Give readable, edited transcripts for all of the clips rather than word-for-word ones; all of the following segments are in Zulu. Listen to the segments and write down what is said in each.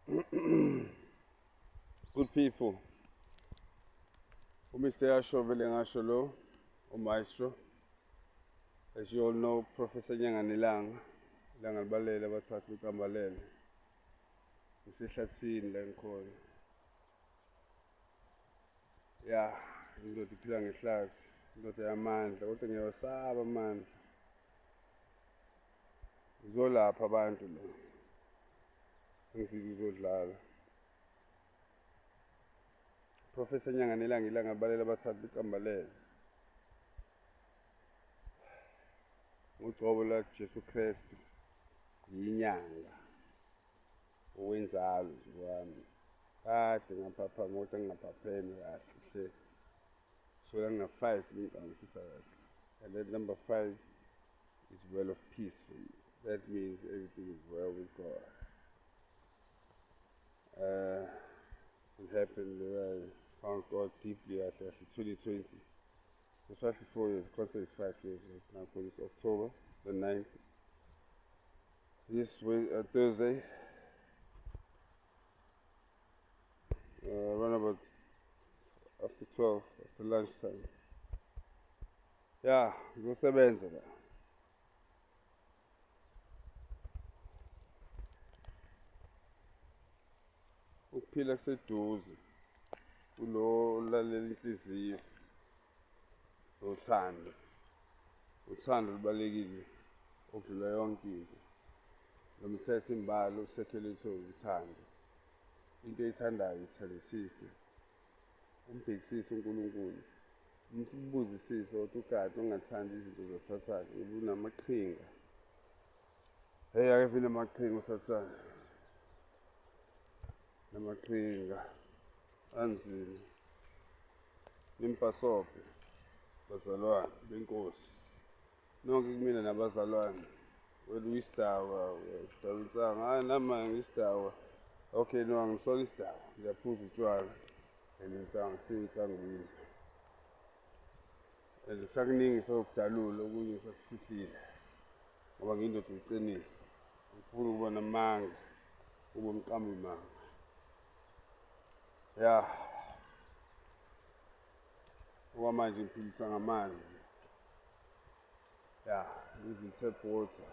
Good people, uMr. Yasho vele ngasho lo, uMaestro. As you all know, Professor Nyanga Nilanga, ilanga libalele abathasi becambalele. Ngisehlathini la ngikhona. Ya, indoda iphila ngehlathi, indoda yamandla, kodwa ngiyawasaba amandla. Ngizolapha abantu la. Ngisiza ukuzodlala. Professor Nyanga Nilanga ilanga libalele abathasi becambalele. Ugcobo la Jesu Kristu yinyanga owenzalo nje wami kade ngaphapha ngoda ngingaphapheme kahle hle so ngina 5 ngicamisisa kahle and that number 5 is well of peace for you. That means everything is well with God. It happened that I found God deeply after 2020. It's 54 years, the concert is 5 years right now, because it's October the 9th. This Thursday, around about after 12, after lunchtime. Yeah, ngizosebenza la. Ukuphila kuseduze, kulo lalela inhliziyo. Uthando lubalekile okudlula yonke into. Lo mthetho imbalo usekhelethwe uthando. Into ethandayo ithandisise. Umbhekisise uNkulunkulu. Umbuzisise ukuthi ukade ungathandi izinto zaSathane, ubunamaqhinga. Hey, ake vele amaqhinga uSathane. Namaqhinga anzima. Nimpasophe. Bazalwane benkosi nonke kumina nabazalwane wena uyisidawa udawinsanga hayi nama ngisidawa okay no angisona isidawa ngiyaphuza utshwala eningisanga sengitsangwini kusakuningi sokudalula okunye sakufihlile ngoba ngiyindoda eqiniso ngifuna ukuba namanga ube umqambi manga ya okwamanje ngiphilisa ngamanzi. Ya, using tap water.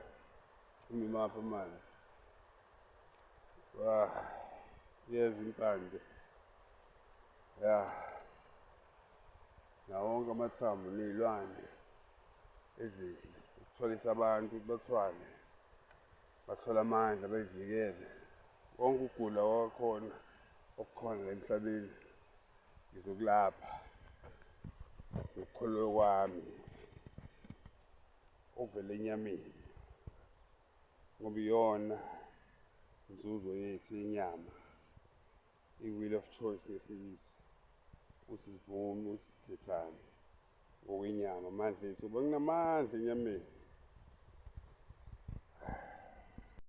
Umimapha amanzi. Yeza impande. Ya. Nawo wonke amathambo ney'lwane ezinhle. Ukutholisa abantu ukuthi bathole amandla bezivikele. Wonke ukugula wakhona okukhona la emhlabeni ngizokulapha. Ukukholwa kwami ovela enyameni ngoba iyona inzuzo yethu yenyama i-will of choice yesizwe ukuthi sivume ukuthi sikhethane ngokwenyama amandla ethu uba nginamandla enyameni